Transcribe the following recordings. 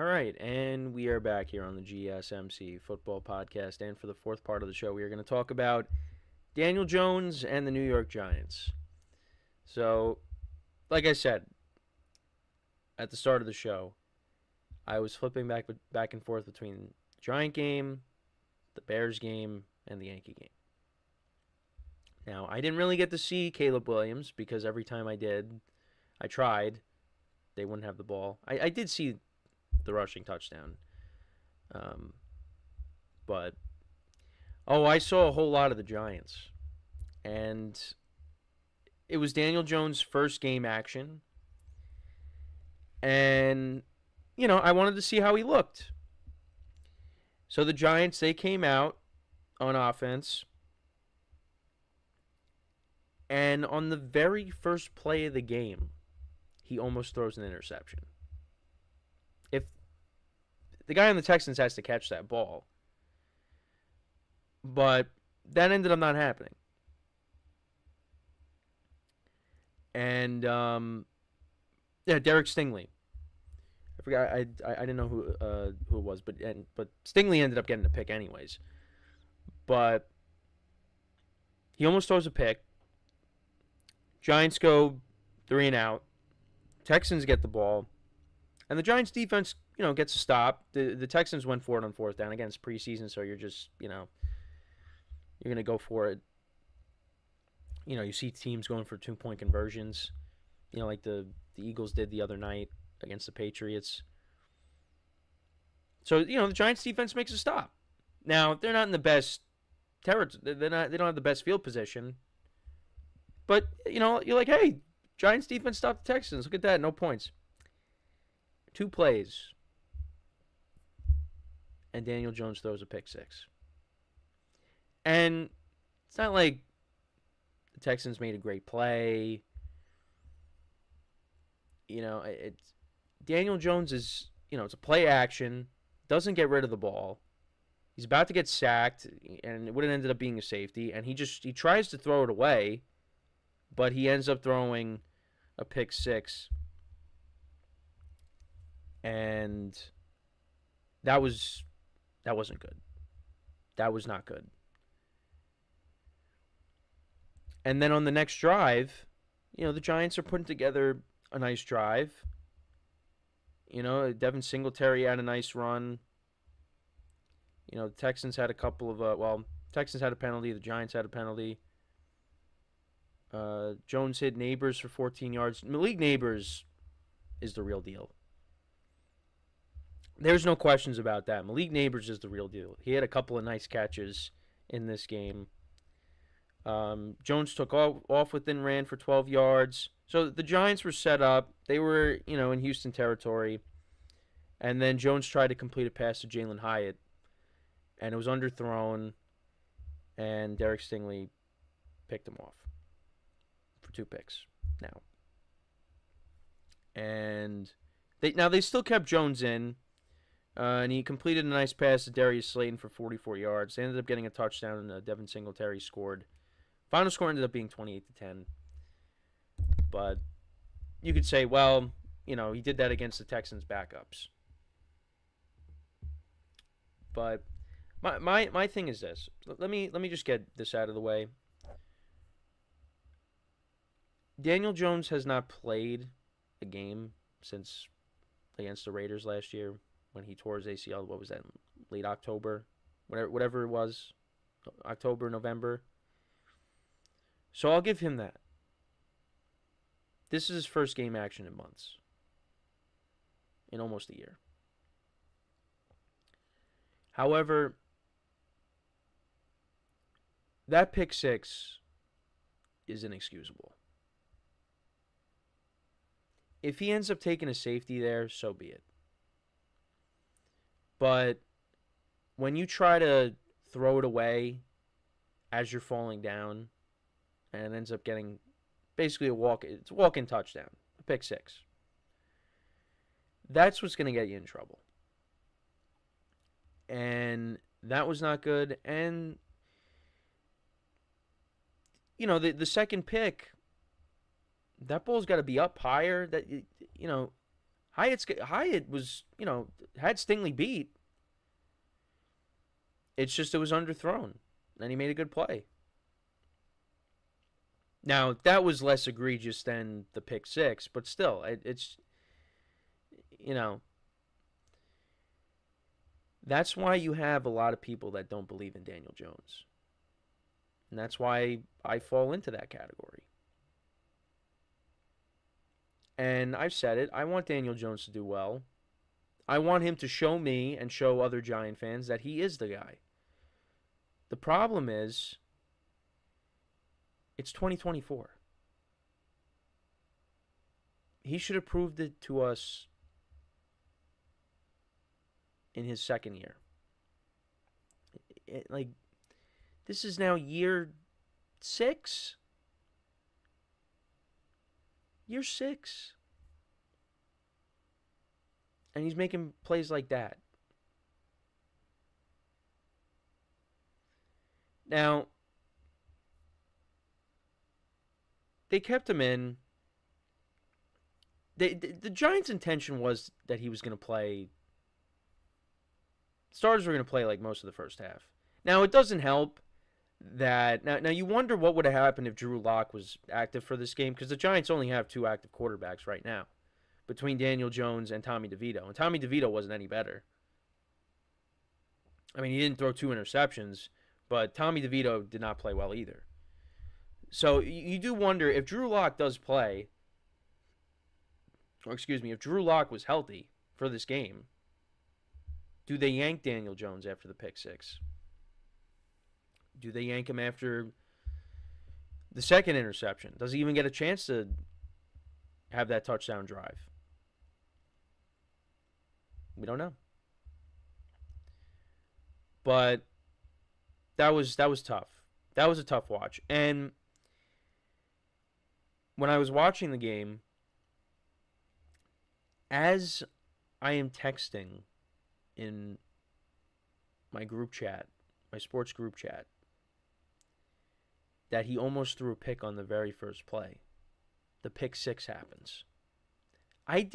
All right, and we are back here on the GSMC Football Podcast. And for the fourth part of the show, we are going to talk about Daniel Jones and the New York Giants. So, like I said at the start of the show, I was flipping back and forth between the Giant game, the Bears game, and the Yankee game. Now, I didn't really get to see Caleb Williams because every time I tried, they wouldn't have the ball. I did see the rushing touchdown. But I saw a whole lot of the Giants. And it was Daniel Jones' first game action. And, I wanted to see how he looked. So the Giants, they came out on offense. And on the very first play of the game, he almost throws an interception. If the guy on the Texans has to catch that ball. But that ended up not happening. And Derek Stingley. I forgot. I didn't know who it was, but Stingley ended up getting a pick anyways. But he almost throws a pick. Giants go 3 and out. Texans get the ball. And the Giants defense, gets a stop. The Texans went for it on fourth down. Again, it's preseason, so you're just, you're going to go for it. You see teams going for 2-point conversions, like the Eagles did the other night against the Patriots. So, the Giants defense makes a stop. Now, they're not in the best territory. They don't have the best field position. But, you're like, hey, Giants defense stopped the Texans. Look at that, no points. 2 plays. And Daniel Jones throws a pick six. And it's not like the Texans made a great play. It's Daniel Jones is, it's a play action, doesn't get rid of the ball. He's about to get sacked, and it would have ended up being a safety. And he tries to throw it away, but he ends up throwing a pick six. And that wasn't good. That was not good. And then on the next drive, the Giants are putting together a nice drive. Devin Singletary had a nice run. The Texans had a couple of, Texans had a penalty. The Giants had a penalty. Jones hit Neighbors for 14 yards. Malik Neighbors is the real deal. There's no questions about that. Malik Neighbors is the real deal. He had a couple of nice catches in this game. Jones took off within ran for 12 yards. So the Giants were set up. They were, in Houston territory. And then Jones tried to complete a pass to Jalen Hyatt. And it was underthrown. And Derek Stingley picked him off for 2 picks now. And they still kept Jones in. And he completed a nice pass to Darius Slayton for 44 yards. They ended up getting a touchdown, and Devin Singletary scored. Final score ended up being 28-10. But you could say, well, he did that against the Texans' backups. But my thing is this. Let me just get this out of the way. Daniel Jones has not played a game since against the Raiders last year when he tore his ACL. What was that? Late October, whatever it was, October, November. So I'll give him that. This is his first game action in months. In almost a year. However, that pick six is inexcusable. If he ends up taking a safety there, so be it. But when you try to throw it away as you're falling down, and it ends up getting basically it's a walk-in touchdown, a pick six. That's what's going to get you in trouble. And that was not good. And, the second pick, that ball's got to be up higher. That, Hyatt was, had Stingley beat. It's just it was underthrown, and he made a good play. Now, that was less egregious than the pick six, but still, it's, that's why you have a lot of people that don't believe in Daniel Jones. And that's why I fall into that category. And I've said it, I want Daniel Jones to do well. I want him to show me and show other Giant fans that he is the guy. The problem is, it's 2024. He should have proved it to us in his second year. This is now year 6. Year 6. And he's making plays like that. Now, they kept him in. The Giants' intention was that he was going to play. Starters were going to play like most of the first half. Now, it doesn't help that. Now you wonder what would have happened if Drew Lock was active for this game, because the Giants only have 2 active quarterbacks right now, between Daniel Jones and Tommy DeVito. And Tommy DeVito wasn't any better. I mean, he didn't throw 2 interceptions, but Tommy DeVito did not play well either. So you do wonder if Drew Lock does play, or excuse me, if Drew Lock was healthy for this game, do they yank Daniel Jones after the pick six? Do they yank him after the second interception? Does he even get a chance to have that touchdown drive? We don't know. But that was tough. That was a tough watch. And when I was watching the game, as I am texting in my group chat, my sports group chat, that he almost threw a pick on the very first play. The pick six happens. I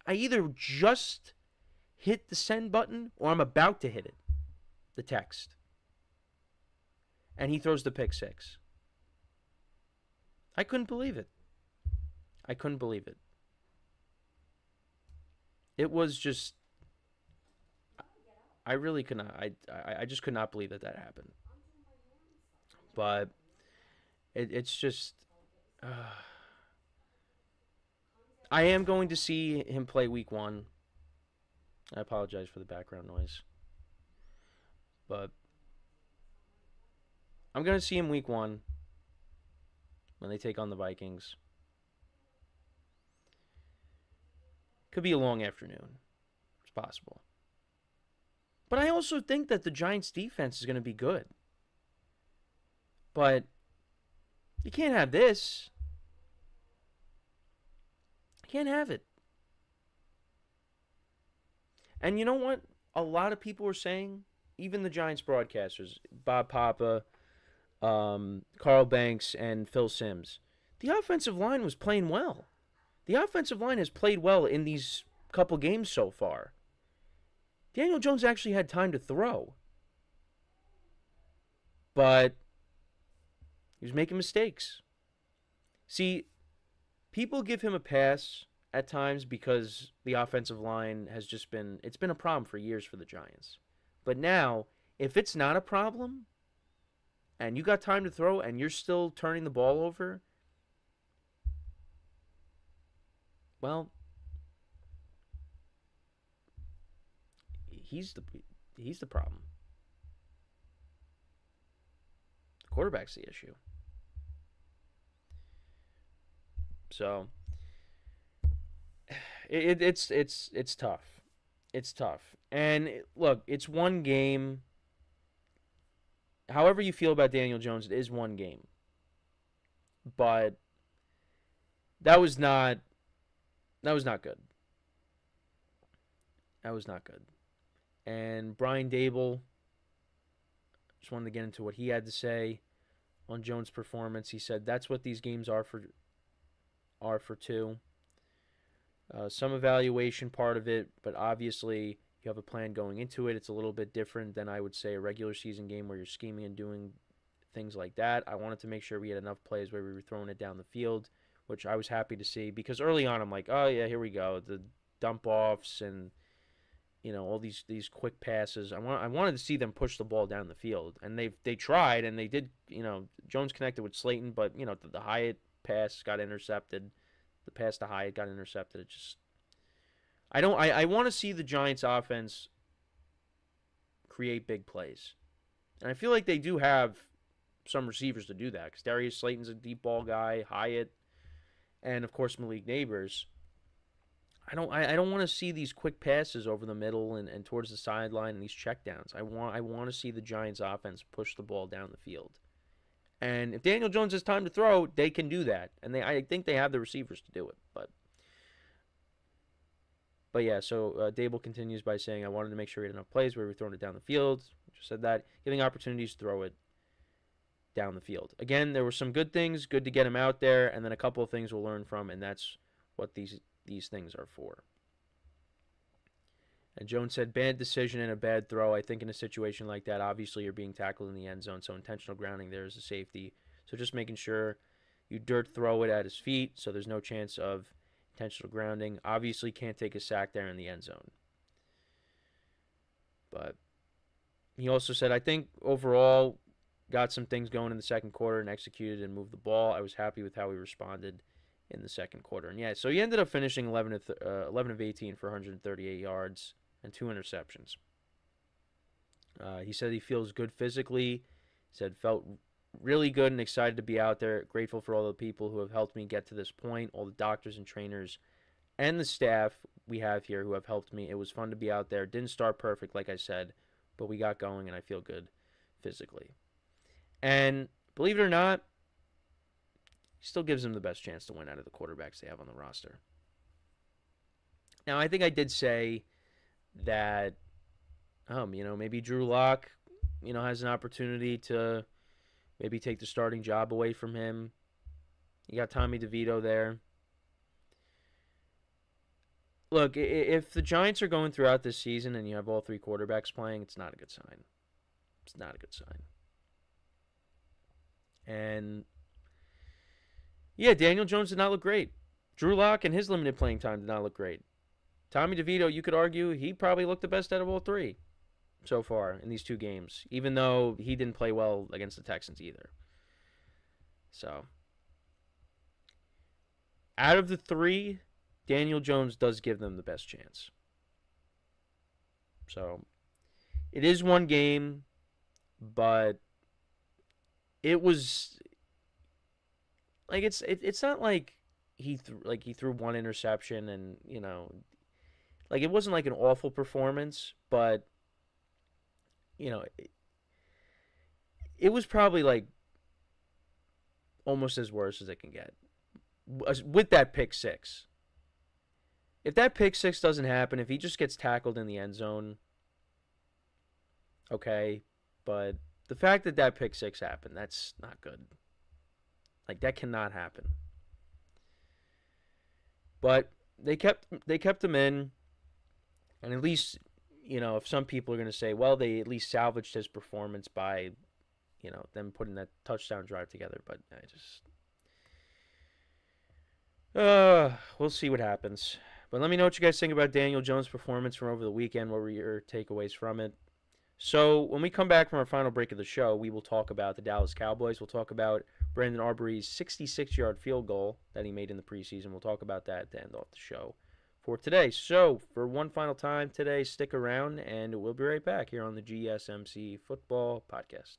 either just hit the send button or I'm about to hit it, the text. And he throws the pick six. I couldn't believe it. I couldn't believe it. It was just, I really could not, I just could not believe that happened. But it's just, I am going to see him play week 1. I apologize for the background noise. But I'm going to see him week 1 when they take on the Vikings. Could be a long afternoon. It's possible. But I also think that the Giants' defense is going to be good. But you can't have this. You can't have it. And you know what? A lot of people were saying, even the Giants broadcasters, Bob Papa, Carl Banks, and Phil Simms, the offensive line was playing well. The offensive line has played well in these couple games so far. Daniel Jones actually had time to throw. But he was making mistakes. See, people give him a pass at times because the offensive line has just been, it's been a problem for years for the Giants. But now, if it's not a problem, and you got time to throw, and you're still turning the ball over, well, he's the problem. The quarterback's the issue. So it's tough. It's tough. And look, it's one game. However you feel about Daniel Jones, it is one game. But that was not good. That was not good. And Brian Daboll, just wanted to get into what he had to say on Jones' performance. He said that's what these games are for 2. some evaluation part of it, but obviously you have a plan going into it. It's a little bit different than I would say a regular season game where you're scheming and doing things like that. I wanted to make sure we had enough plays where we were throwing it down the field, which I was happy to see because early on I'm like, oh yeah, here we go, the dump offs and all these quick passes. I wanted to see them push the ball down the field, and they tried and they did. Jones connected with Slayton, but the Hyatt pass got intercepted. The pass to Hyatt got intercepted. It just I want to see the Giants offense create big plays, and I feel like they do have some receivers to do that because Darius Slayton's a deep ball guy, Hyatt, and of course Malik Neighbors. I don't want to see these quick passes over the middle and towards the sideline and these checkdowns. I want to see the Giants offense push the ball down the field. And if Daniel Jones has time to throw, they can do that. And I think they have the receivers to do it. But yeah, so Daboll continues by saying, I wanted to make sure we had enough plays where we were throwing it down the field. Just said that. Giving opportunities to throw it down the field. Again, there were some good things, good to get him out there, and then a couple of things we'll learn from, and that's what these things are for. And Jones said, bad decision and a bad throw. I think in a situation like that, obviously you're being tackled in the end zone, so intentional grounding there is a safety. So just making sure you dirt throw it at his feet so there's no chance of intentional grounding. Obviously can't take a sack there in the end zone. But he also said, I think overall got some things going in the second quarter and executed and moved the ball. I was happy with how we responded in the second quarter. And yeah, so he ended up finishing 11 of 18 for 138 yards and 2 interceptions. He said he feels good physically. He said felt really good and excited to be out there. Grateful for all the people who have helped me get to this point, all the doctors and trainers and the staff we have here who have helped me. It was fun to be out there. Didn't start perfect, like I said, but we got going and I feel good physically. And believe it or not, still gives them the best chance to win out of the quarterbacks they have on the roster. Now, I think I did say that, maybe Drew Lock, has an opportunity to maybe take the starting job away from him. You got Tommy DeVito there. Look, if the Giants are going throughout this season and you have all three quarterbacks playing, it's not a good sign. It's not a good sign. And yeah, Daniel Jones did not look great. Drew Lock and his limited playing time did not look great. Tommy DeVito, you could argue, he probably looked the best out of all three so far in these two games, even though he didn't play well against the Texans either. So, out of the three, Daniel Jones does give them the best chance. So, it is one game, but it was like it's not like he threw one interception and it wasn't like an awful performance, but it was probably like almost as worse as it can get with that pick six. If that pick six doesn't happen, if he just gets tackled in the end zone, okay, but the fact that that pick six happened, that's not good. Like, that cannot happen. But they kept him in, and at least, if some people are going to say, well, they at least salvaged his performance by, them putting that touchdown drive together. But I just, we'll see what happens. But let me know what you guys think about Daniel Jones' performance from over the weekend. What were your takeaways from it? So when we come back from our final break of the show, we will talk about the Dallas Cowboys. We'll talk about Brandon Arbery's 66-yard field goal that he made in the preseason. We'll talk about that to end off the show for today. So for one final time today, stick around, and we'll be right back here on the GSMC Football Podcast.